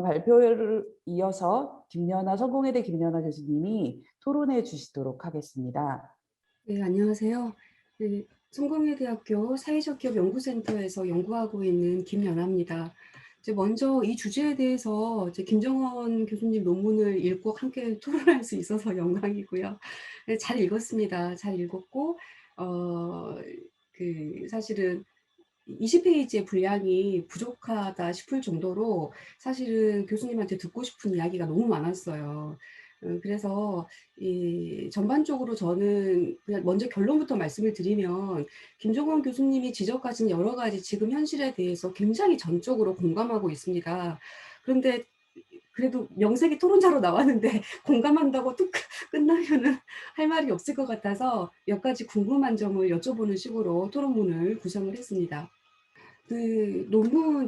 발표를 이어서 김연아 성공회대 김연아 교수님이 토론해 주시도록 하겠습니다. 네, 안녕하세요. 네, 성공회대학교 사회적 기업 연구센터에서 연구하고 있는 김연아입니다. 이제 먼저 이 주제에 대해서 이제 김정원 교수님 논문을 읽고 함께 토론할 수 있어서 영광이고요. 네, 잘 읽었습니다. 잘 읽었고, 어, 사실은 20페이지의 분량이 부족하다 싶을 정도로 사실은 교수님한테 듣고 싶은 이야기가 너무 많았어요. 그래서 전반적으로 저는 그냥 먼저 결론부터 말씀을 드리면 김종원 교수님이 지적하신 여러 가지 지금 현실에 대해서 굉장히 전적으로 공감하고 있습니다. 그런데 그래도 명색이 토론자로 나왔는데 공감한다고 뚝 끝나면은 할 말이 없을 것 같아서 몇 가지 궁금한 점을 여쭤보는 식으로 토론문을 구성을 했습니다.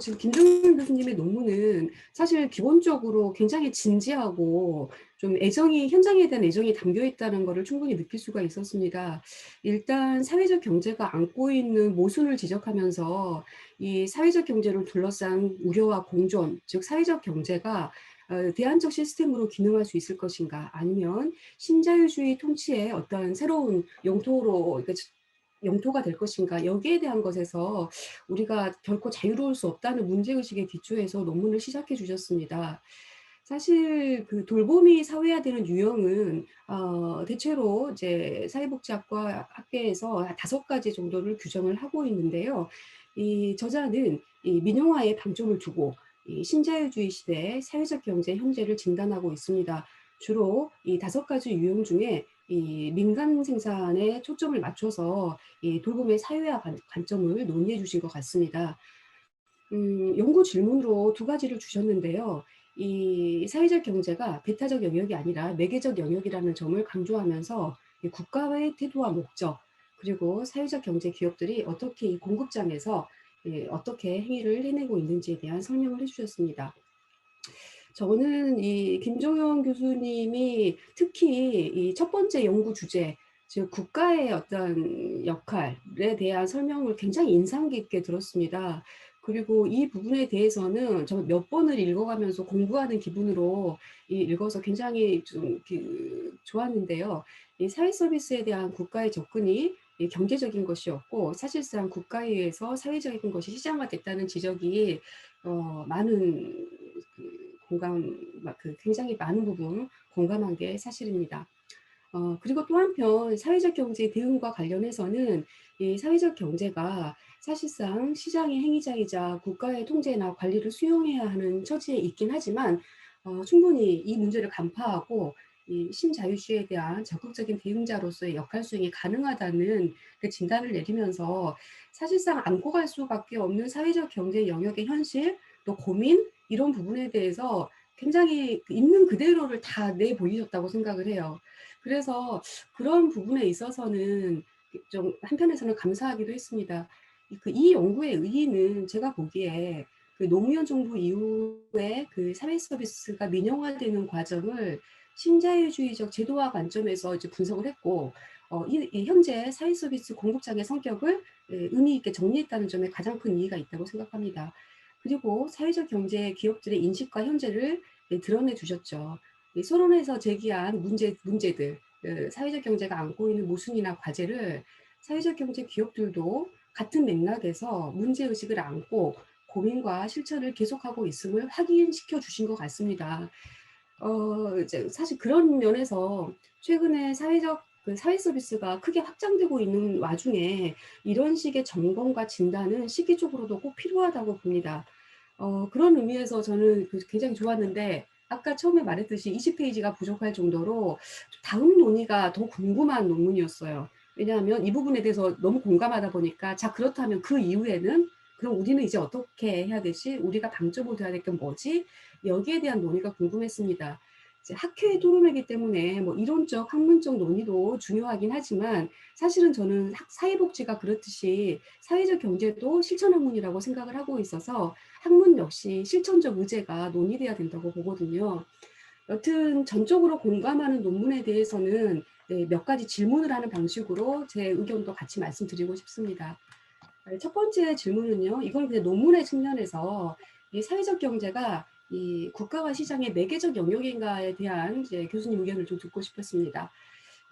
지금 김종윤 교수님의 논문은 사실 기본적으로 굉장히 진지하고 좀 현장에 대한 애정이 담겨 있다는 것을 충분히 느낄 수가 있었습니다. 일단 사회적 경제가 안고 있는 모순을 지적하면서 이 사회적 경제를 둘러싼 우려와 공존, 즉 사회적 경제가 대안적 시스템으로 기능할 수 있을 것인가, 아니면 신자유주의 통치의 어떤 새로운 영토가 될 것인가, 여기에 대한 것에서 우리가 결코 자유로울 수 없다는 문제의식에 기초해서 논문을 시작해 주셨습니다. 사실 그 돌봄이 사회화되는 유형은 대체로 이제 사회복지학과 학계에서 5가지 정도를 규정을 하고 있는데요. 이 저자는 이 민영화에 방점을 두고 이 신자유주의 시대의 사회적 경제 현재를 진단하고 있습니다. 주로 이 5가지 유형 중에 이 민간 생산에 초점을 맞춰서 이 돌봄의 사회화 관점을 논의해 주신 것 같습니다. 연구 질문으로 2가지를 주셨는데요. 이 사회적 경제가 배타적 영역이 아니라 매개적 영역이라는 점을 강조하면서 이 국가의 태도와 목적, 그리고 사회적 경제 기업들이 어떻게 이 공급장에서 어떻게 행위를 해내고 있는지에 대한 설명을 해주셨습니다. 저는 이 김종영 교수님이 특히 이 첫 번째 연구 주제, 즉 국가의 어떤 역할에 대한 설명을 굉장히 인상 깊게 들었습니다. 그리고 이 부분에 대해서는 저 몇 번을 읽어가면서 공부하는 기분으로 읽어서 굉장히 좀 좋았는데요. 이 사회 서비스에 대한 국가의 접근이 이 경제적인 것이었고, 사실상 국가에 의해서 사회적인 것이 시장화됐다는 지적이 많은 굉장히 많은 부분 공감한 게 사실입니다. 그리고 또 한편 사회적 경제 대응과 관련해서는 이 사회적 경제가 사실상 시장의 행위자이자 국가의 통제나 관리를 수용해야 하는 처지에 있긴 하지만 충분히 이 문제를 간파하고 이 신자유주의에 대한 적극적인 대응자로서의 역할 수행이 가능하다는 그 진단을 내리면서 사실상 안고 갈 수밖에 없는 사회적 경제 영역의 현실, 또 고민, 이런 부분에 대해서 굉장히 있는 그대로를 다 내보이셨다고 생각을 해요. 그래서 그런 부분에 있어서는 좀 한편에서는 감사하기도 했습니다. 이 연구의 의의는 제가 보기에 그 노무현 정부 이후에 그 사회 서비스가 민영화되는 과정을 신자유주의적 제도화 관점에서 이제 분석을 했고, 이 현재 사회 서비스 공급장의 성격을 의미 있게 정리했다는 점에 가장 큰 의의가 있다고 생각합니다. 그리고 사회적 경제 기업들의 인식과 현재를 드러내 주셨죠. 소론에서 제기한 문제들, 사회적 경제가 안고 있는 모순이나 과제를 사회적 경제 기업들도 같은 맥락에서 문제의식을 안고 고민과 실천을 계속하고 있음을 확인시켜 주신 것 같습니다. 이제 사실 그런 면에서 최근에 사회 서비스가 크게 확장되고 있는 와중에 이런 식의 점검과 진단은 시기적으로도 꼭 필요하다고 봅니다. 그런 의미에서 저는 굉장히 좋았는데, 아까 처음에 말했듯이 20페이지가 부족할 정도로 다음 논의가 더 궁금한 논문이었어요. 왜냐하면 이 부분에 대해서 너무 공감하다 보니까, 자, 그렇다면 그 이후에는 그럼 우리는 이제 어떻게 해야 되지? 우리가 방점을 둬야 될 게 뭐지? 여기에 대한 논의가 궁금했습니다. 이제 학회의 토론이기 때문에 뭐 이론적, 학문적 논의도 중요하긴 하지만, 사실은 저는 사회복지가 그렇듯이 사회적 경제도 실천 학문이라고 생각을 하고 있어서 학문 역시 실천적 의제가 논의돼야 된다고 보거든요. 여튼 전적으로 공감하는 논문에 대해서는 몇 가지 질문을 하는 방식으로 제 의견도 같이 말씀드리고 싶습니다. 첫 번째 질문은요, 이건 그냥 논문의 측면에서 이 사회적 경제가 이 국가와 시장의 매개적 영역인가에 대한 이제 교수님 의견을 좀 듣고 싶었습니다.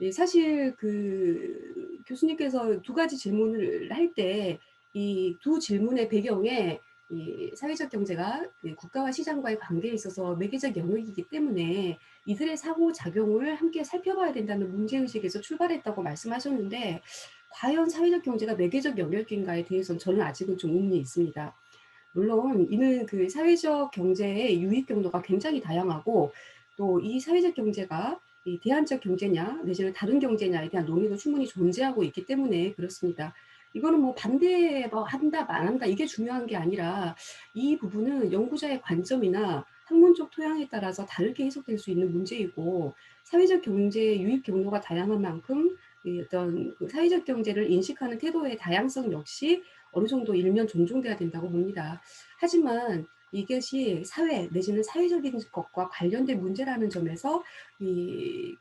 예, 사실 그 교수님께서 두 가지 질문을 할 때 이 두 질문의 배경에 이 사회적 경제가 그 국가와 시장과의 관계에 있어서 매개적 영역이기 때문에 이들의 상호작용을 함께 살펴봐야 된다는 문제의식에서 출발했다고 말씀하셨는데, 과연 사회적 경제가 매개적 영역인가에 대해서는 저는 아직은 좀 의문이 있습니다. 물론 이는 그 사회적 경제의 유익 경로가 굉장히 다양하고, 또 이 사회적 경제가 이 대안적 경제냐 내지는 다른 경제냐에 대한 논의도 충분히 존재하고 있기 때문에 그렇습니다. 이거는 뭐 반대 뭐 한다 안 한다 이게 중요한 게 아니라, 이 부분은 연구자의 관점이나 학문적 토양에 따라서 다르게 해석될 수 있는 문제이고, 사회적 경제의 유익 경로가 다양한 만큼 이 어떤 그 사회적 경제를 인식하는 태도의 다양성 역시 어느 정도 일면 존중돼야 된다고 봅니다. 하지만 이것이 사회 내지는 사회적인 것과 관련된 문제라는 점에서 이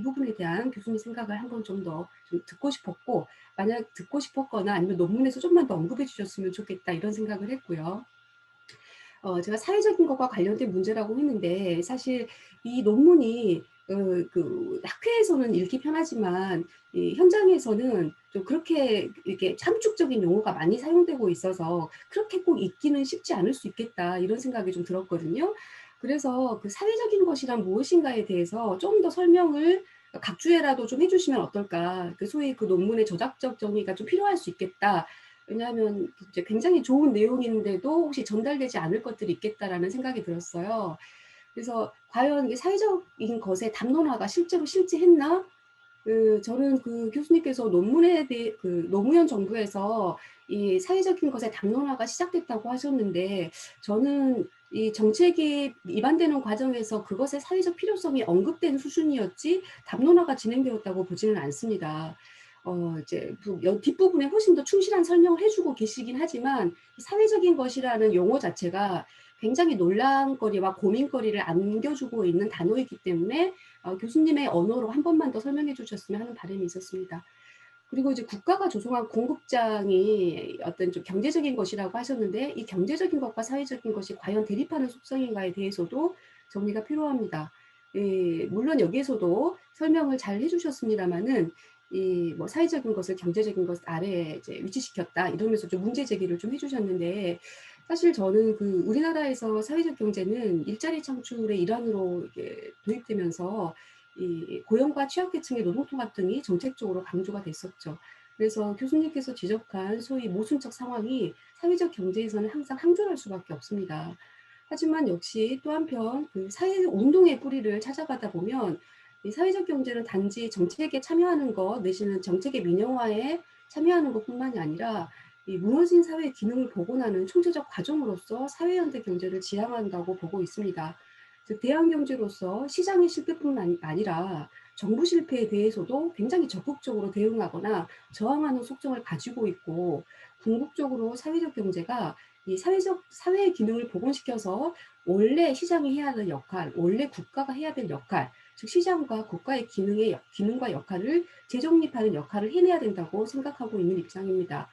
부분에 대한 교수님 생각을 한번 좀 더 좀 듣고 싶었고, 만약 듣고 싶었거나 아니면 논문에서 좀만 더 언급해 주셨으면 좋겠다 이런 생각을 했고요. 제가 사회적인 것과 관련된 문제라고 했는데, 사실 이 논문이 그 학회에서는 읽기 편하지만 이 현장에서는 좀 그렇게 이렇게 함축적인 용어가 많이 사용되고 있어서 그렇게 꼭 읽기는 쉽지 않을 수 있겠다 이런 생각이 좀 들었거든요. 그래서 그 사회적인 것이란 무엇인가에 대해서 좀 더 설명을 각주에라도 좀 해주시면 어떨까. 그 소위 그 논문의 저작적 정의가 좀 필요할 수 있겠다. 왜냐하면 이제 굉장히 좋은 내용인데도 혹시 전달되지 않을 것들이 있겠다라는 생각이 들었어요. 그래서 과연 이게 사회적인 것의 담론화가 실제로 실제했나? 저는 그 교수님께서 논문에 대해 그 노무현 정부에서 이 사회적인 것의 담론화가 시작됐다고 하셨는데, 저는 이 정책이 입안되는 과정에서 그것의 사회적 필요성이 언급된 수준이었지 담론화가 진행되었다고 보지는 않습니다. 이제 뒷부분에 훨씬 더 충실한 설명을 해주고 계시긴 하지만, 사회적인 것이라는 용어 자체가 굉장히 논란거리와 고민거리를 안겨주고 있는 단어이기 때문에 교수님의 언어로 한 번만 더 설명해 주셨으면 하는 바람이 있었습니다. 그리고 이제 국가가 조성한 공급장이 어떤 좀 경제적인 것이라고 하셨는데, 이 경제적인 것과 사회적인 것이 과연 대립하는 속성인가에 대해서도 정리가 필요합니다. 예, 물론 여기에서도 설명을 잘 해주셨습니다만은 이 뭐 사회적인 것을 경제적인 것 아래에 이제 위치시켰다 이러면서 좀 문제 제기를 좀 해주셨는데, 사실 저는 그 우리나라에서 사회적 경제는 일자리 창출의 일환으로 이게 도입되면서 이 고용과 취약계층의 노동통합 등이 정책적으로 강조가 됐었죠. 그래서 교수님께서 지적한 소위 모순적 상황이 사회적 경제에서는 항상 항존할 수밖에 없습니다. 하지만 역시 또 한편 그 사회 운동의 뿌리를 찾아가다 보면 이 사회적 경제는 단지 정책에 참여하는 것 내지는 정책의 민영화에 참여하는 것뿐만이 아니라 이 무너진 사회의 기능을 복원하는 총체적 과정으로서 사회연대 경제를 지향한다고 보고 있습니다. 즉 대한 경제로서 시장의 실패뿐만 아니라 정부 실패에 대해서도 굉장히 적극적으로 대응하거나 저항하는 속성을 가지고 있고, 궁극적으로 사회적 경제가 이 사회의 기능을 복원시켜서 원래 시장이 해야 할 역할, 원래 국가가 해야 될 역할, 즉 시장과 국가의 기능과 역할을 재정립하는 역할을 해내야 된다고 생각하고 있는 입장입니다.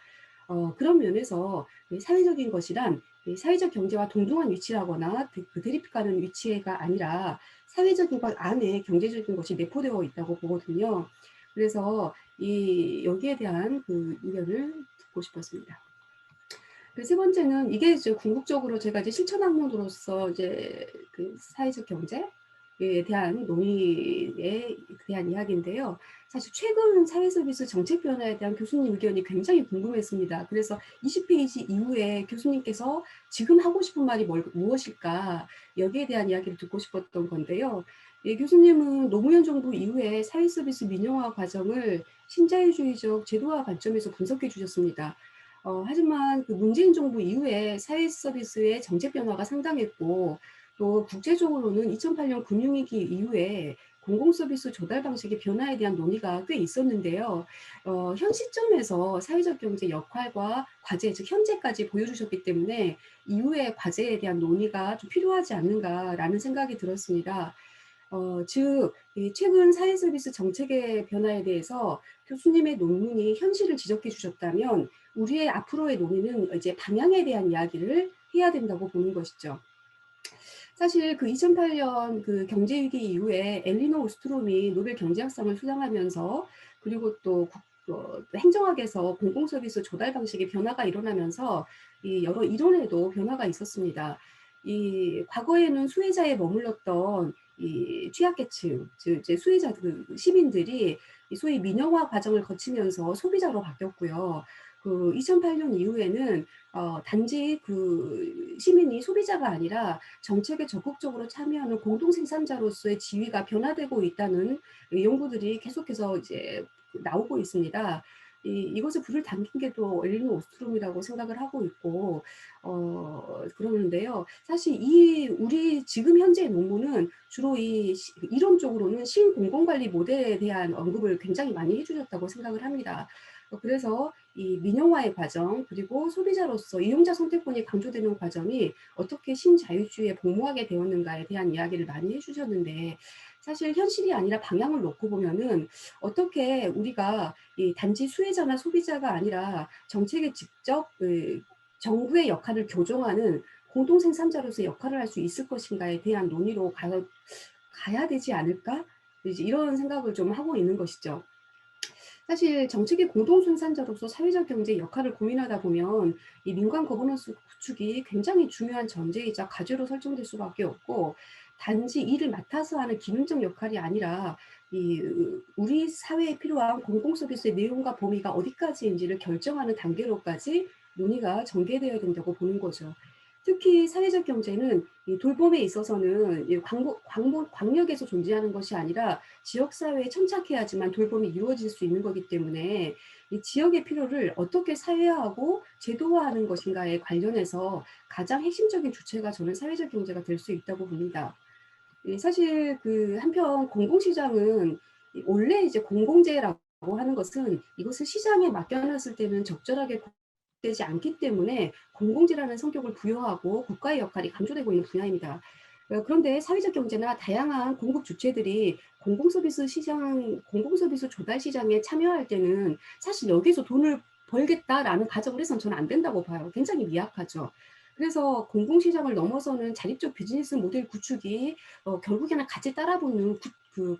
그런 면에서 사회적인 것이란 사회적 경제와 동등한 위치라거나 그 대립가는 위치가 아니라 사회적인 것 안에 경제적인 것이 내포되어 있다고 보거든요. 그래서 여기에 대한 그 의견을 듣고 싶었습니다. 그 세 번째는 이게 이제 궁극적으로 제가 이제 실천 학문으로서 이제 그 사회적 경제에 대한 논의에 대한 이야기인데요. 사실 최근 사회 서비스 정책 변화에 대한 교수님 의견이 굉장히 궁금했습니다. 그래서 20페이지 이후에 교수님께서 지금 하고 싶은 말이 무엇일까, 여기에 대한 이야기를 듣고 싶었던 건데요. 예, 교수님은 노무현 정부 이후에 사회 서비스 민영화 과정을 신자유주의적 제도화 관점에서 분석해 주셨습니다. 하지만 그 문재인 정부 이후에 사회 서비스의 정책 변화가 상당했고, 또 국제적으로는 2008년 금융위기 이후에 공공 서비스 조달 방식의 변화에 대한 논의가 꽤 있었는데요. 현 시점에서 사회적 경제 역할과 과제, 즉 현재까지 보여주셨기 때문에 이후의 과제에 대한 논의가 좀 필요하지 않는가라는 생각이 들었습니다. 즉, 이 최근 사회 서비스 정책의 변화에 대해서 교수님의 논문이 현실을 지적해 주셨다면, 우리의 앞으로의 논의는 이제 방향에 대한 이야기를 해야 된다고 보는 것이죠. 사실 그 2008년 그 경제 위기 이후에 엘리너 오스트롬이 노벨 경제학상을 수상하면서, 그리고 또 행정학에서 공공서비스 조달 방식의 변화가 일어나면서 이 여러 이론에도 변화가 있었습니다. 이 과거에는 수혜자에 머물렀던 이 취약계층, 즉 이제 수혜자 그 시민들이 이 소위 민영화 과정을 거치면서 소비자로 바뀌었고요. 그 2008년 이후에는 단지 그 시민이 소비자가 아니라 정책에 적극적으로 참여하는 공동 생산자로서의 지위가 변화되고 있다는 연구들이 계속해서 이제 나오고 있습니다. 이것에 불을 담긴 게 또 엘리노 오스트롬이라고 생각을 하고 있고, 그러는데요. 사실 우리 지금 현재 논문은 주로 이론적으로는 신공공관리 모델에 대한 언급을 굉장히 많이 해주셨다고 생각을 합니다. 그래서 이 민영화의 과정, 그리고 소비자로서 이용자 선택권이 강조되는 과정이 어떻게 신자유주의에 복무하게 되었는가에 대한 이야기를 많이 해주셨는데, 사실 현실이 아니라 방향을 놓고 보면은 어떻게 우리가 이 단지 수혜자나 소비자가 아니라 정책에 직접 정부의 역할을 교정하는 공동 생산자로서 역할을 할 수 있을 것인가에 대한 논의로 가야 되지 않을까? 이제 이런 생각을 좀 하고 있는 것이죠. 사실 정책의 공동 생산자로서 사회적 경제 역할을 고민하다 보면 이 민관 거버넌스 구축이 굉장히 중요한 전제이자 과제로 설정될 수밖에 없고, 단지 일을 맡아서 하는 기능적 역할이 아니라 우리 사회에 필요한 공공 서비스의 내용과 범위가 어디까지인지를 결정하는 단계로까지 논의가 전개되어야 된다고 보는 거죠. 특히 사회적 경제는 이 돌봄에 있어서는 광역에서 존재하는 것이 아니라 지역사회에 천착해야지만 돌봄이 이루어질 수 있는 거기 때문에 이 지역의 필요를 어떻게 사회화하고 제도화하는 것인가에 관련해서 가장 핵심적인 주체가 저는 사회적 경제가 될 수 있다고 봅니다. 사실 그 한편 공공시장은 원래 이제 공공재라고 하는 것은 이것을 시장에 맡겨놨을 때는 적절하게 되지 않기 때문에 공공재라는 성격을 부여하고 국가의 역할이 강조되고 있는 분야입니다. 그런데 사회적 경제나 다양한 공급 주체들이 공공서비스 조달 시장에 참여할 때는 사실 여기서 돈을 벌겠다라는 가정을 해서는 저는 안 된다고 봐요. 굉장히 미약하죠. 그래서 공공시장을 넘어서는 자립적 비즈니스 모델 구축이 결국에는 같이 따라붙는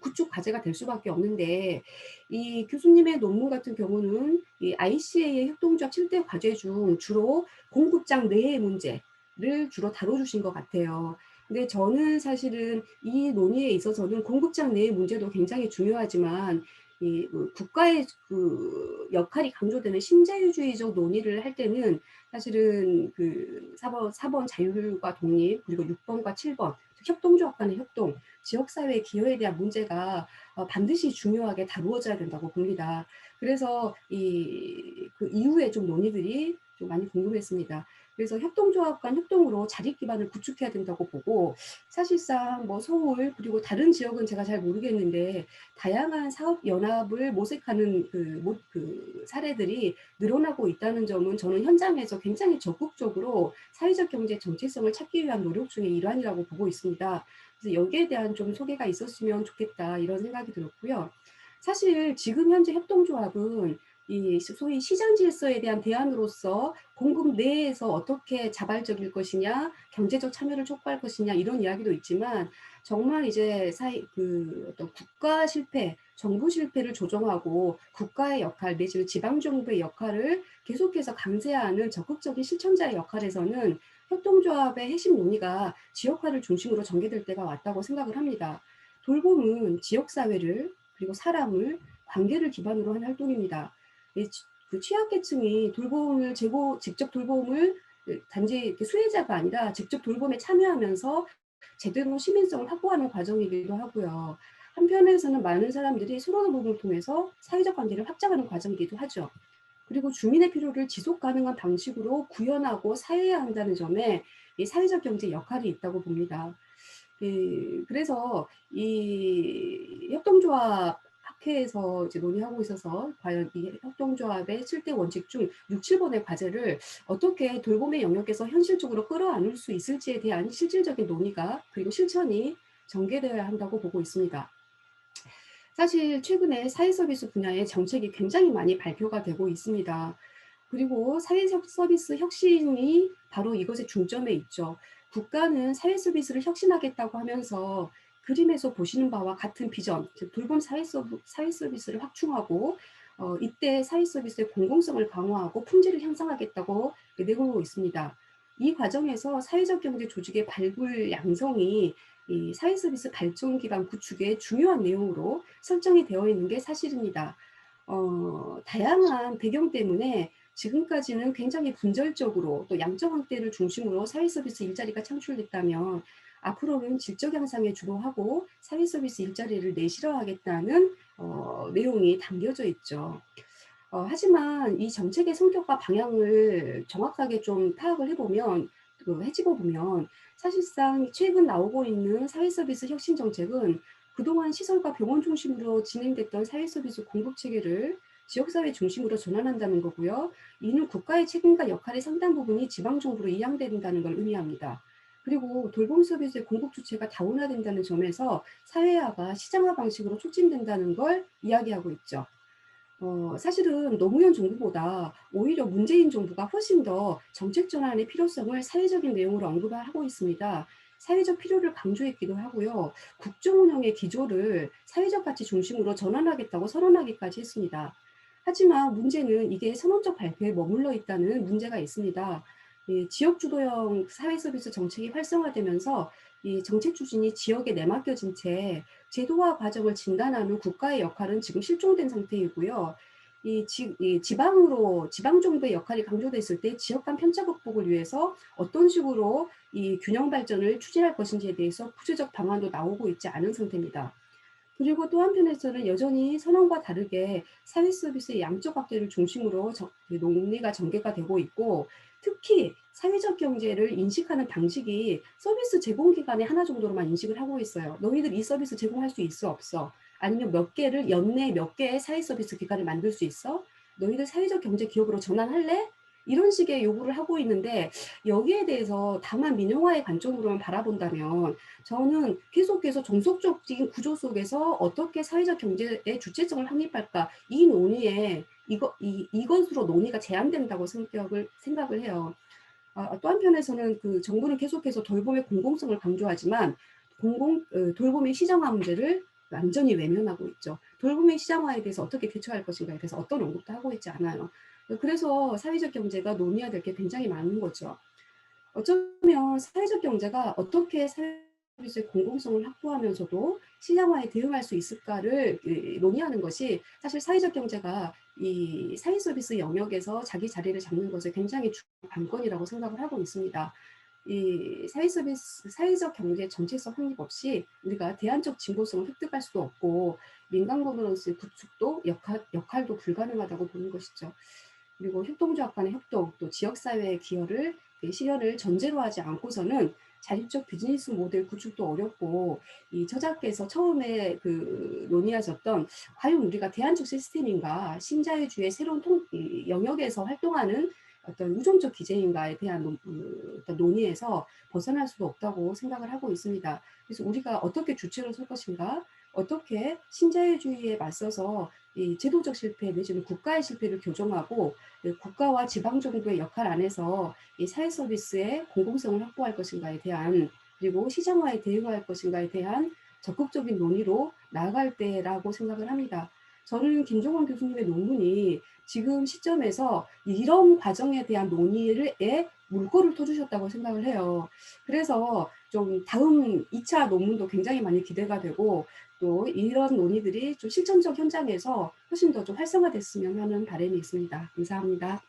구축 과제가 될 수밖에 없는데, 이 교수님의 논문 같은 경우는 이 ICA의 협동조합 7대 과제 중 주로 공급장 내의 문제를 주로 다뤄주신 것 같아요. 근데 저는 사실은 이 논의에 있어서는 공급장 내의 문제도 굉장히 중요하지만 국가의 그 역할이 강조되는 신자유주의적 논의를 할 때는 사실은 그 4번 자율과 독립, 그리고 6번과 7번 협동조합 간의 협동, 지역사회 기여에 대한 문제가 반드시 중요하게 다루어져야 된다고 봅니다. 그래서 그 이후에 좀 논의들이 좀 많이 궁금했습니다. 그래서 협동조합 간 협동으로 자립 기반을 구축해야 된다고 보고, 사실상 뭐 서울 그리고 다른 지역은 제가 잘 모르겠는데 다양한 사업 연합을 모색하는 그 사례들이 늘어나고 있다는 점은 저는 현장에서 굉장히 적극적으로 사회적 경제 정체성을 찾기 위한 노력 중의 일환이라고 보고 있습니다. 그래서 여기에 대한 좀 소개가 있었으면 좋겠다 이런 생각이 들었고요. 사실 지금 현재 협동조합은 이 소위 시장 질서에 대한 대안으로서 공급 내에서 어떻게 자발적일 것이냐, 경제적 참여를 촉구할 것이냐 이런 이야기도 있지만, 정말 이제 어떤 국가 실패, 정부 실패를 조정하고 국가의 역할 내지는 지방 정부의 역할을 계속해서 강제하는 적극적인 실천자의 역할에서는 협동조합의 핵심 논의가 지역화를 중심으로 전개될 때가 왔다고 생각을 합니다. 돌봄은 지역사회를 그리고 사람을 관계를 기반으로 한 활동입니다. 그 취약계층이 직접 돌봄을 단지 수혜자가 아니라 직접 돌봄에 참여하면서 제대로 시민성을 확보하는 과정이기도 하고요. 한편에서는 많은 사람들이 서로 돌봄을 통해서 사회적 관계를 확장하는 과정이기도 하죠. 그리고 주민의 필요를 지속 가능한 방식으로 구현하고 사회화한다는 점에 이 사회적 경제 역할이 있다고 봅니다. 그래서 이 협동조합 학회에서 이제 논의하고 있어서 과연 이 협동조합의 7대 원칙 중 6, 7번의 과제를 어떻게 돌봄의 영역에서 현실적으로 끌어안을 수 있을지에 대한 실질적인 논의가 그리고 실천이 전개되어야 한다고 보고 있습니다. 사실 최근에 사회서비스 분야의 정책이 굉장히 많이 발표가 되고 있습니다. 그리고 사회적 서비스 혁신이 바로 이것의 중점에 있죠. 국가는 사회 서비스를 혁신하겠다고 하면서 그림에서 보시는 바와 같은 비전, 즉 돌봄 사회 서비스를 확충하고 이때 사회 서비스의 공공성을 강화하고 품질을 향상하겠다고 내걸고 있습니다. 이 과정에서 사회적 경제 조직의 발굴 양성이 이 사회 서비스 발전 기반 구축의 중요한 내용으로 설정이 되어 있는 게 사실입니다. 다양한 배경 때문에 지금까지는 굉장히 분절적으로 또 양적 확대를 중심으로 사회 서비스 일자리가 창출됐다면 앞으로는 질적 향상에 주도하고 사회 서비스 일자리를 내실화하겠다는 내용이 담겨져 있죠. 하지만 이 정책의 성격과 방향을 정확하게 좀 파악을 해보면, 해집어 보면 사실상 최근 나오고 있는 사회 서비스 혁신 정책은 그동안 시설과 병원 중심으로 진행됐던 사회 서비스 공급 체계를 지역사회 중심으로 전환한다는 거고요. 이는 국가의 책임과 역할의 상당 부분이 지방정부로 이양된다는 걸 의미합니다. 그리고 돌봄 서비스의 공급 주체가 다원화된다는 점에서 사회화가 시장화 방식으로 촉진된다는 걸 이야기하고 있죠. 사실은 노무현 정부보다 오히려 문재인 정부가 훨씬 더 정책 전환의 필요성을 사회적인 내용으로 언급을 하고 있습니다. 사회적 필요를 강조했기도 하고요. 국정 운영의 기조를 사회적 가치 중심으로 전환하겠다고 선언하기까지 했습니다. 하지만 문제는 이게 선언적 발표에 머물러 있다는 문제가 있습니다. 이 지역 주도형 사회 서비스 정책이 활성화되면서 이 정책 추진이 지역에 내맡겨진 채 제도화 과정을 진단하는 국가의 역할은 지금 실종된 상태이고요. 이 지방 정부의 역할이 강조됐을 때 지역 간 편차 극복을 위해서 어떤 식으로 이 균형 발전을 추진할 것인지에 대해서 구체적 방안도 나오고 있지 않은 상태입니다. 그리고 또 한편에서는 여전히 선언과 다르게 사회 서비스의 양적 확대를 중심으로 논의가 전개가 되고 있고, 특히 사회적 경제를 인식하는 방식이 서비스 제공 기관의 하나 정도로만 인식을 하고 있어요. 너희들 이 서비스 제공할 수 있어 없어? 아니면 몇 개를 연내 몇 개의 사회 서비스 기관을 만들 수 있어? 너희들 사회적 경제 기업으로 전환할래? 이런 식의 요구를 하고 있는데, 여기에 대해서 다만 민영화의 관점으로만 바라본다면 저는 계속해서 종속적인 구조 속에서 어떻게 사회적 경제의 주체성을 확립할까, 이 논의에 이것으로 논의가 제한된다고 생각을 해요. 또 한편에서는 그 정부는 계속해서 돌봄의 공공성을 강조하지만 돌봄의 시장화 문제를 완전히 외면하고 있죠. 돌봄의 시장화에 대해서 어떻게 대처할 것인가에 대해서 어떤 언급도 하고 있지 않아요. 그래서 사회적 경제가 논의해야 될 게 굉장히 많은 거죠. 어쩌면 사회적 경제가 어떻게 서비스의 공공성을 확보하면서도 시장화에 대응할 수 있을까를 논의하는 것이 사실 사회적 경제가 이 사회 서비스 영역에서 자기 자리를 잡는 것에 굉장히 중요한 관건이라고 생각을 하고 있습니다. 이 사회적 경제 정체성 확립 없이 우리가 대안적 진보성을 획득할 수도 없고 민간 거버넌스의 구축도 역할도 불가능하다고 보는 것이죠. 그리고 협동조합 간의 협동, 또 지역사회의 기여를 실현을 전제로 하지 않고서는 자립적 비즈니스 모델 구축도 어렵고, 이 저자께서 처음에 논의하셨던 과연 우리가 대안적 시스템인가, 신자유주의 새로운 영역에서 활동하는 어떤 의존적 기제인가에 대한 어떤 논의에서 벗어날 수도 없다고 생각을 하고 있습니다. 그래서 우리가 어떻게 주체로 설 것인가, 어떻게 신자유주의에 맞서서 이 제도적 실패 내지는 국가의 실패를 교정하고 국가와 지방정부의 역할 안에서 이 사회 서비스의 공공성을 확보할 것인가에 대한, 그리고 시장화에 대응할 것인가에 대한 적극적인 논의로 나아갈 때라고 생각을 합니다. 저는 김종원 교수님의 논문이 지금 시점에서 이런 과정에 대한 논의에 물꼬를 터주셨다고 생각을 해요. 그래서 좀 다음 2차 논문도 굉장히 많이 기대가 되고, 또 이런 논의들이 좀 실천적 현장에서 훨씬 더 좀 활성화됐으면 하는 바람이 있습니다. 감사합니다.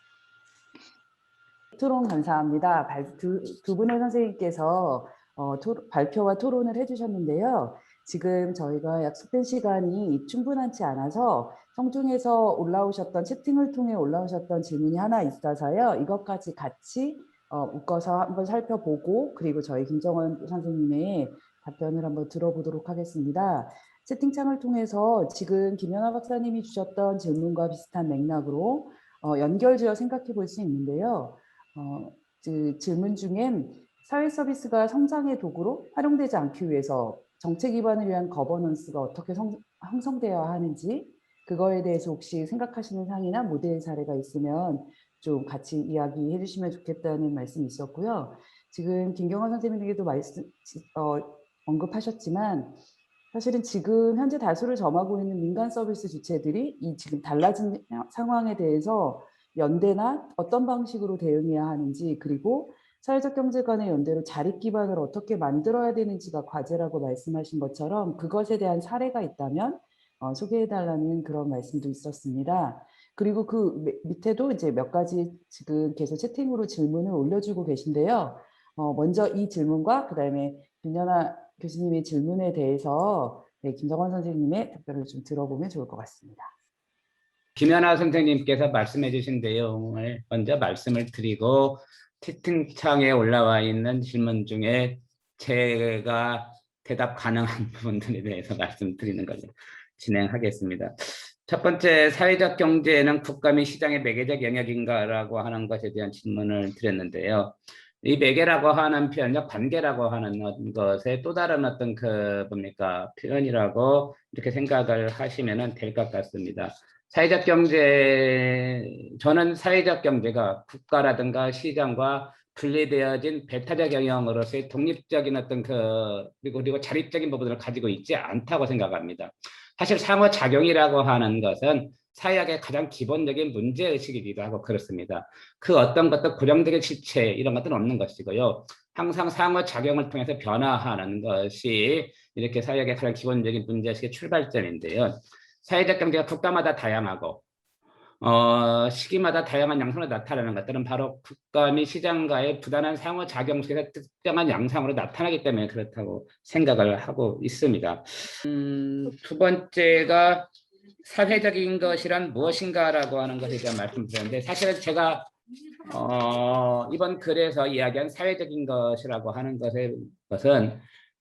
토론 감사합니다. 두 분의 선생님께서 발표와 토론을 해주셨는데요. 지금 저희가 약속된 시간이 충분하지 않아서 성중에서 올라오셨던 채팅을 통해 올라오셨던 질문이 하나 있어서요. 이것까지 같이 묶어서 한번 살펴보고, 그리고 저희 김정원 선생님의 답변을 한번 들어보도록 하겠습니다. 채팅창을 통해서 지금 김연아 박사님이 주셨던 질문과 비슷한 맥락으로 연결지어 생각해 볼 수 있는데요. 질문 중엔 사회 서비스가 성장의 도구로 활용되지 않기 위해서 정책 기반을 위한 거버넌스가 어떻게 형성되어야 하는지, 그거에 대해서 혹시 생각하시는 사항이나 모델 사례가 있으면 좀 같이 이야기해 주시면 좋겠다는 말씀이 있었고요. 지금 김경원 선생님에게도 언급하셨지만 사실은 지금 현재 다수를 점하고 있는 민간 서비스 주체들이 이 지금 달라진 상황에 대해서 연대나 어떤 방식으로 대응해야 하는지, 그리고 사회적 경제 간의 연대로 자립 기반을 어떻게 만들어야 되는지가 과제라고 말씀하신 것처럼 그것에 대한 사례가 있다면 소개해달라는 그런 말씀도 있었습니다. 그리고 그 밑에도 이제 몇 가지 지금 계속 채팅으로 질문을 올려주고 계신데요. 먼저 이 질문과 그다음에 김연아 교수님의 질문에 대해서 김정원 선생님의 답변을 좀 들어보면 좋을 것 같습니다. 김연아 선생님께서 말씀해 주신 내용을 먼저 말씀을 드리고 채팅창에 올라와 있는 질문 중에 제가 대답 가능한 부분들에 대해서 말씀드리는 걸로 진행하겠습니다. 첫 번째, 사회적 경제는 국가 및 시장의 매개적 영역인가라고 하는 것에 대한 질문을 드렸는데요. 이 매개라고 하는 표현력, 관계라고 하는 것에 또 다른 어떤 표현이라고 이렇게 생각을 하시면 될 것 같습니다. 사회적 경제, 저는 사회적 경제가 국가라든가 시장과 분리되어진 배타적 영역으로서의 독립적인 어떤 그리고 자립적인 부분을 가지고 있지 않다고 생각합니다. 사실 상호작용이라고 하는 것은 사회학의 가장 기본적인 문제의식이기도 하고 그렇습니다. 그 어떤 것도 고정적인 실체 이런 것들은 없는 것이고요. 항상 상호작용을 통해서 변화하는 것이 이렇게 사회학의 가장 기본적인 문제의식의 출발점인데요. 사회적 경제가 국가마다 다양하고 시기마다 다양한 양상으로 나타나는 것들은 바로 국가 및 시장과의 부단한 상호작용 속에서 특정한 양상으로 나타나기 때문에 그렇다고 생각을 하고 있습니다. 두 번째가 사회적인 것이란 무엇인가라고 하는 것에 대한 말씀드렸는데, 사실은 제가 이번 글에서 이야기한 사회적인 것이라고 하는 것은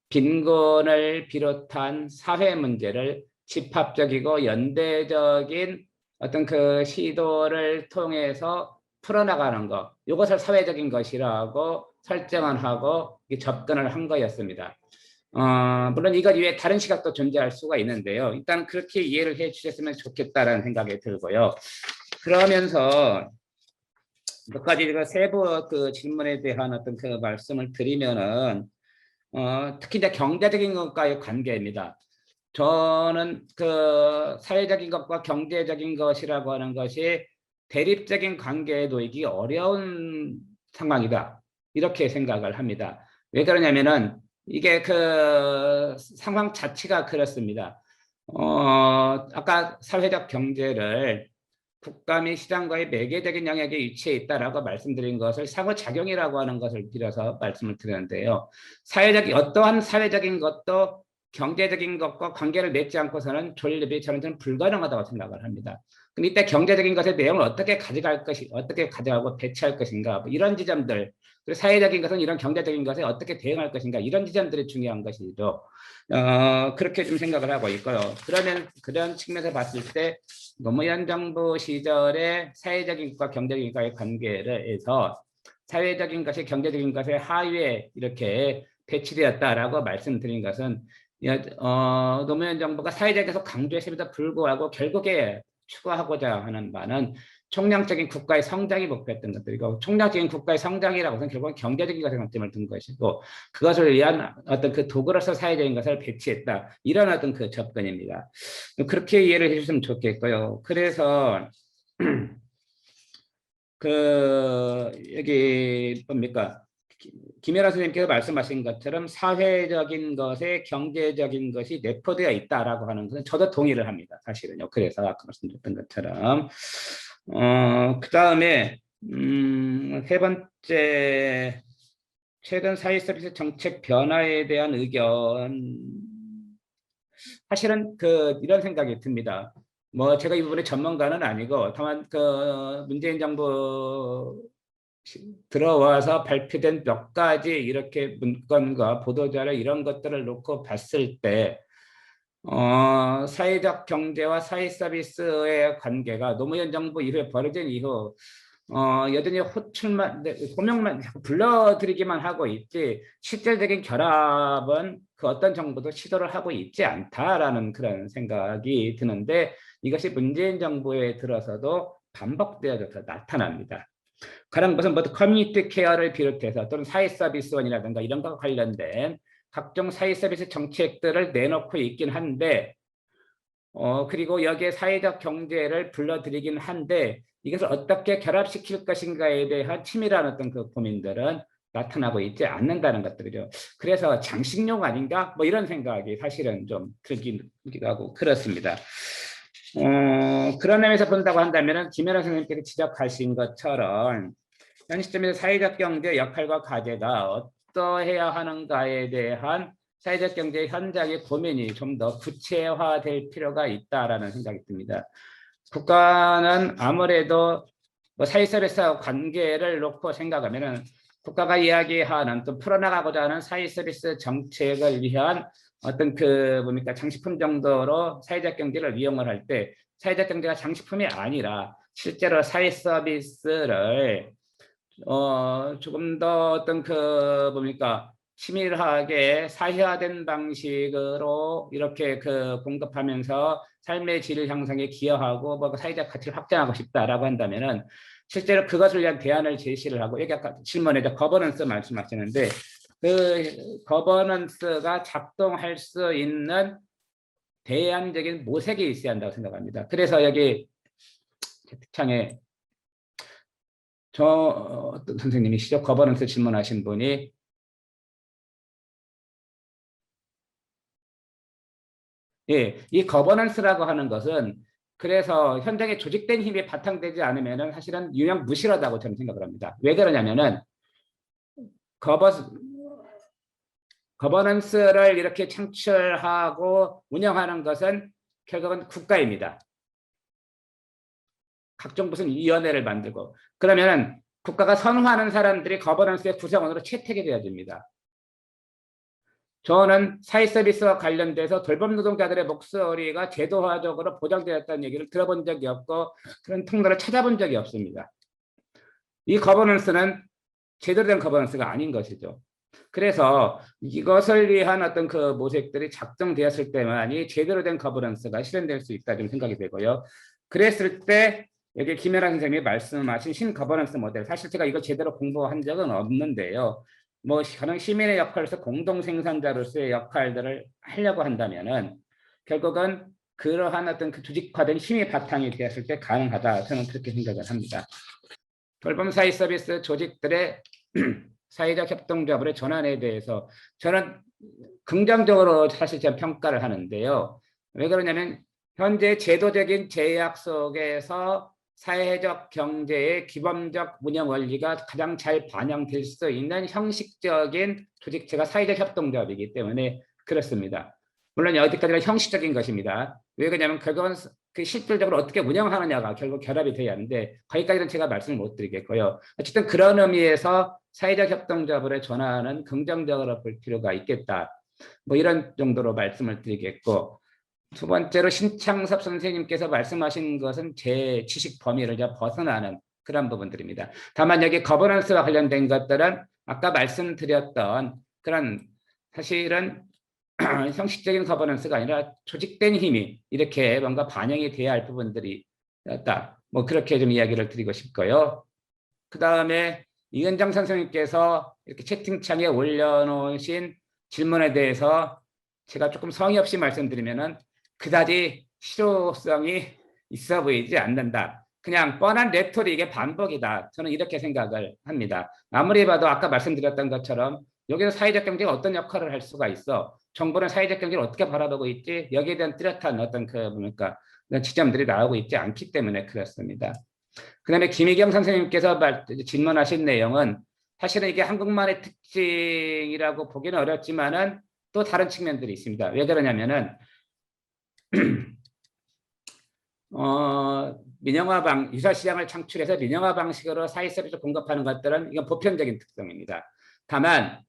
빈곤을 비롯한 사회 문제를 집합적이고 연대적인 어떤 그 시도를 통해서 풀어나가는 것, 이것을 사회적인 것이라고 설정을 하고 접근을 한 거였습니다. 물론 이것 이외에 다른 시각도 존재할 수가 있는데요. 일단 그렇게 이해를 해 주셨으면 좋겠다라는 생각이 들고요. 그러면서 몇 가지 세부 질문에 대한 어떤 말씀을 드리면은 특히 이제 경제적인 것과의 관계입니다. 저는 사회적인 것과 경제적인 것이라고 하는 것이 대립적인 관계에 놓이기 어려운 상황이다. 이렇게 생각을 합니다. 왜 그러냐면은 이게 상황 자체가 그렇습니다. 아까 사회적 경제를 국가 및 시장과의 매개적인 영역에 위치해 있다라고 말씀드린 것을 상호작용이라고 하는 것을 빌어서 말씀을 드렸는데요. 어떠한 사회적인 것도 경제적인 것과 관계를 맺지 않고서는 존립이 저는 불가능하다고 생각을 합니다. 그럼 이때 경제적인 것의 내용을 어떻게 가져가고 배치할 것인가, 뭐 이런 지점들, 그리고 사회적인 것은 이런 경제적인 것에 어떻게 대응할 것인가, 이런 지점들이 중요한 것이죠. 그렇게 좀 생각을 하고 있고요. 그러면 그런 측면에서 봤을 때 노무현 정부 시절에 사회적인 것과 경제적인 것과의 관계를 해서 사회적인 것이 경제적인 것의 하위에 이렇게 배치되었다라고 말씀드린 것은 노무현 정부가 사회적에서 강조했음에도 불구하고 결국에 추구하고자 하는 바는 총량적인 국가의 성장이 목표였던 것들이고, 총량적인 국가의 성장이라고 해서 결국은 경제적인 것에 관점을 둔 것이고, 그것을 위한 어떤 도구로서 사회적인 것을 배치했다, 이런 어떤 접근입니다. 그렇게 이해를 해주시면 좋겠고요. 그래서 여기 뭡니까, 김연아 선생님께서 말씀하신 것처럼 사회적인 것에 경제적인 것이 내포되어 있다라고 하는 것은 저도 동의를 합니다. 사실은요. 그래서 아까 말씀드렸던 것처럼 그 다음에 세 번째, 최근 사회 서비스 정책 변화에 대한 의견, 사실은 이런 생각이 듭니다. 뭐 제가 이 부분의 전문가는 아니고 다만 문재인 정부 들어와서 발표된 몇 가지 이렇게 문건과 보도자료 이런 것들을 놓고 봤을 때 사회적 경제와 사회 서비스의 관계가 노무현 정부 이후에 벌어진 이후 여전히 호명만 불러들이기만 하고 있지 실질적인 결합은 어떤 정부도 시도를 하고 있지 않다라는 그런 생각이 드는데, 이것이 문재인 정부에 들어서도 반복되어져서 나타납니다. 그런 것은 모두 커뮤니티 케어를 비롯해서 또는 사회 서비스원이라든가 이런 것과 관련된 각종 사회 서비스 정책들을 내놓고 있긴 한데 그리고 여기에 사회적 경제를 불러들이긴 한데 이것을 어떻게 결합시킬 것인가에 대한 치밀한 어떤 그 고민들은 나타나고 있지 않는다는 것들이죠. 그래서 장식용 아닌가? 뭐 이런 생각이 사실은 좀 들기도 하고 그렇습니다. 그런 의미에서 본다고 한다면 김연아 선생님께서 지적하신 것처럼 현 시점에서 사회적 경제 역할과 과제가 어떠해야 하는가에 대한 사회적 경제 현장의 고민이 좀 더 구체화될 필요가 있다라는 생각이 듭니다. 국가는 아무래도 뭐 사회 서비스와 관계를 놓고 생각하면은 국가가 이야기하는 또 풀어나가고자 하는 사회 서비스 정책을 위한 어떤 그 뭡니까 장식품 정도로 사회적 경제를 이용을 할 때 사회적 경제가 장식품이 아니라 실제로 사회 서비스를 조금 더 어떤 그 뭡니까 치밀하게 사회화된 방식으로 이렇게 그 공급하면서 삶의 질 향상에 기여하고 뭐 사회적 가치를 확장하고 싶다라고 한다면은 실제로 그것을 위한 대안을 제시를 하고 여기 아까 질문에 거버넌스 말씀하시는데 그 거버넌스가 작동할 수 있는 대안적인 모색이 있어야 한다고 생각합니다. 그래서 여기 채팅창에 어떤 선생님이시죠? 거버넌스 질문하신 분이 예, 이 거버넌스라고 하는 것은 그래서 현장에 조직된 힘이 바탕되지 않으면은 사실은 유명 무실하다고 저는 생각을 합니다. 왜 그러냐면은 거버넌스를 이렇게 창출하고 운영하는 것은 결국은 국가입니다. 각종 무슨 위원회를 만들고 그러면은 국가가 선호하는 사람들이 거버넌스의 구성원으로 채택이 되어집니다. 저는 사회 서비스와 관련돼서 돌봄 노동자들의 목소리가 제도화적으로 보장되었다는 얘기를 들어본 적이 없고 그런 통로를 찾아본 적이 없습니다. 이 거버넌스는 제대로 된 거버넌스가 아닌 것이죠. 그래서 이것을 위한 어떤 그 모색들이 작성되었을 때만이 제대로 된 거버넌스가 실현될 수 있다 좀 생각이 되고요. 그랬을 때 여기 김연아 선생님이 말씀하신 신거버넌스 모델 사실 제가 이걸 제대로 공부한 적은 없는데요. 뭐 가령 시민의 역할에서 공동 생산자로서의 역할들을 하려고 한다면은 결국은 그러한 어떤 그 조직화된 힘이 바탕이 되었을 때 가능하다 저는 그렇게 생각을 합니다. 돌봄 사회 서비스 조직들의 사회적 협동조합의 전환에 대해서 저는 긍정적으로 사실 제가 평가를 하는데요. 왜 그러냐면 현재 제도적인 제약 속에서 사회적 경제의 기본적 운영 원리가 가장 잘 반영될 수 있는 형식적인 조직체가 사회적 협동조합이기 때문에 그렇습니다. 물론 어디까지나 형식적인 것입니다. 왜 그러냐면 그건 그 실질적으로 어떻게 운영하느냐가 결국 결합이 돼야 하는데 거기까지는 제가 말씀을 못 드리겠고요. 어쨌든 그런 의미에서 사회적 협동조합으로 전환은 긍정적으로 볼 필요가 있겠다. 뭐 이런 정도로 말씀을 드리겠고 두 번째로 신창섭 선생님께서 말씀하신 것은 제 지식 범위를 벗어나는 그런 부분들입니다. 다만 여기 거버넌스와 관련된 것들은 아까 말씀드렸던 그런 사실은 형식적인 거버넌스가 아니라 조직된 힘이 이렇게 뭔가 반영이 돼야 할 부분들이 있다. 뭐 그렇게 좀 이야기를 드리고 싶고요. 그 다음에 이은정 선생님께서 이렇게 채팅창에 올려놓으신 질문에 대해서 제가 조금 성의 없이 말씀드리면은 그다지 실효성이 있어 보이지 않는다. 그냥 뻔한 레토릭의 반복이다. 저는 이렇게 생각을 합니다. 아무리 봐도 아까 말씀드렸던 것처럼 여기서 사회적 경제가 어떤 역할을 할 수가 있어. 정부는 사회적 경제를 어떻게 바라보고 있지? 여기에 대한 뚜렷한 어떤 그 뭡니까 지점들이 나오고 있지 않기 때문에 그렇습니다. 그다음에 김희경 선생님께서 질문하신 내용은 사실은 이게 한국만의 특징이라고 보기는 어렵지만은 또 다른 측면들이 있습니다. 왜 그러냐면은 민영화 유사 시장을 창출해서 민영화 방식으로 사회 서비스 공급하는 것들은 이건 보편적인 특성입니다. 다만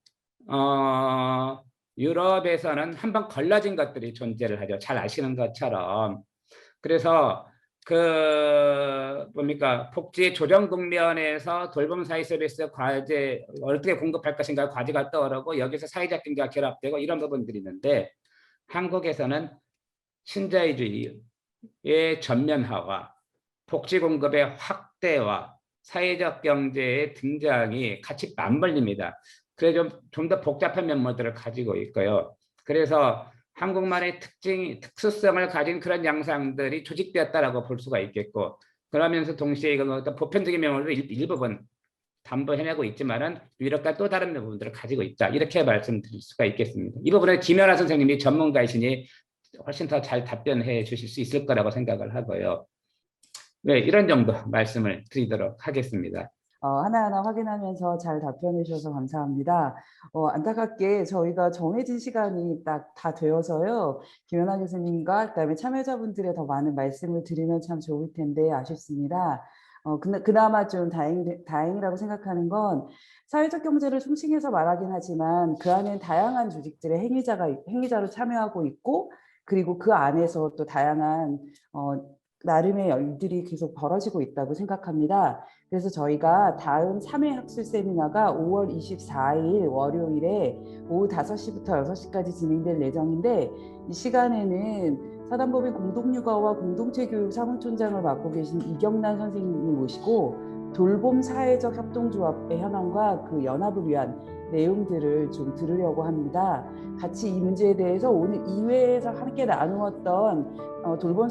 유럽에서는 한번 걸러진 것들이 존재를 하죠. 잘 아시는 것처럼. 그래서 그 뭡니까 복지 조정 국면에서 돌봄 사회 서비스 과제 어떻게 공급할 것인가 과제가 떠오르고 여기서 사회적 경제가 결합되고 이런 부분들이 있는데 한국에서는 신자유주의의 전면화와 복지 공급의 확대와 사회적 경제의 등장이 같이 맞물립니다. 그래서 좀 더 복잡한 면모들을 가지고 있고요. 그래서 한국말의 특수성을 가진 그런 양상들이 조직되었다라고 볼 수가 있겠고, 그러면서 동시에 이건 어떤 보편적인 면모를 일부분 담보해내고 있지만은 유럽과 또 다른 부분들을 가지고 있다, 이렇게 말씀드릴 수가 있겠습니다. 이 부분에 김연아 선생님이 전문가이시니 훨씬 더 잘 답변해 주실 수 있을 거라고 생각을 하고요. 네, 이런 정도 말씀을 드리도록 하겠습니다. 하나하나 확인하면서 잘 답변해 주셔서 감사합니다. 안타깝게 저희가 정해진 시간이 딱 다 되어서요. 김연아 교수님과 그다음에 참여자분들의 더 많은 말씀을 드리면 참 좋을 텐데 아쉽습니다. 그나마 좀 다행이라고 생각하는 건 사회적 경제를 총칭해서 말하긴 하지만 그 안엔 다양한 조직들의 행위자로 참여하고 있고, 그리고 그 안에서 또 다양한 나름의 일들이 계속 벌어지고 있다고 생각합니다. 그래서 저희가 다음 3회 학술 세미나가 5월 24일 월요일에 오후 5시부터 6시까지 진행될 예정인데, 이 시간에는 사단법인 공동육아와 공동체교육 사무총장을 맡고 계신 이경란 선생님을 모시고 돌봄 사회적 협동조합의 현황과 그 연합을 위한 내용들을 좀 들으려고 합니다. 같이 이 문제에 대해서 오늘 2회에서 함께 나누었던 돌봄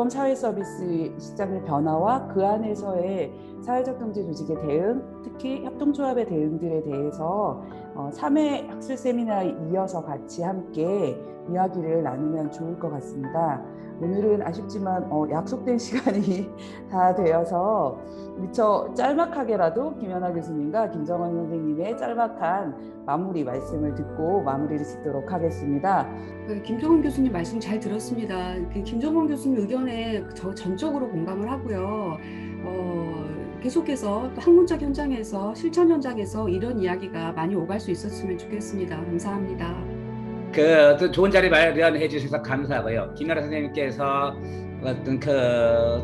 사회 서비스 시장의 변화와 그 안에서의 사회적 경제 조직의 대응, 특히 협동조합의 대응들에 대해서 3회 학술 세미나에 이어서 같이 함께 이야기를 나누면 좋을 것 같습니다. 오늘은 아쉽지만 약속된 시간이 다 되어서 미처 짤막하게라도 김연아 교수님과 김정원 선생님의 짤막한 마무리 말씀을 듣고 마무리를 짓도록 하겠습니다. 김정원 교수님 말씀 잘 들었습니다. 김정원 교수님 의견에 저 전적으로 공감을 하고요. 계속해서 또 학문적 현장에서 실천 현장에서 이런 이야기가 많이 오갈 수 있었으면 좋겠습니다. 감사합니다. 또 좋은 자리 마련해 주셔서 감사하고요. 김연아 선생님께서 어떤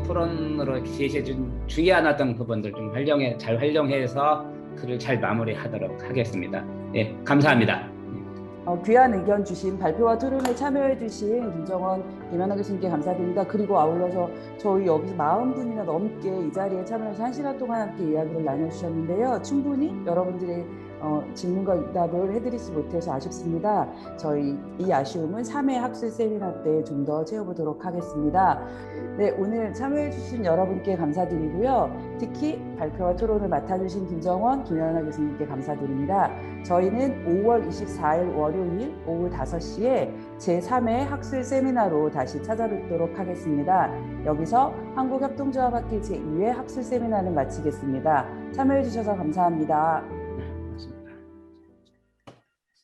토론으로 제시해준 중요한 어떤 부분들 좀 잘 활용해서 글을 잘 마무리하도록 하겠습니다. 예, 감사합니다. 귀한 의견 주신, 발표와 토론에 참여해 주신 김정원, 김연아 교수님께 감사드립니다. 그리고 아울러서 저희 여기서 40분이나 넘게 이 자리에 참여해서 1시간 동안 함께 이야기를 나눠주셨는데요. 충분히 여러분들의 질문과 응답을 해드리지 못해서 아쉽습니다. 저희 이 아쉬움은 3회 학술 세미나 때 좀 더 채워보도록 하겠습니다. 네, 오늘 참여해주신 여러분께 감사드리고요. 특히 발표와 토론을 맡아주신 김정원, 김연아 교수님께 감사드립니다. 저희는 5월 24일 월요일 오후 5시에 제3회 학술 세미나로 다시 찾아뵙도록 하겠습니다. 여기서 한국협동조합학회 제2회 학술 세미나는 마치겠습니다. 참여해주셔서 감사합니다.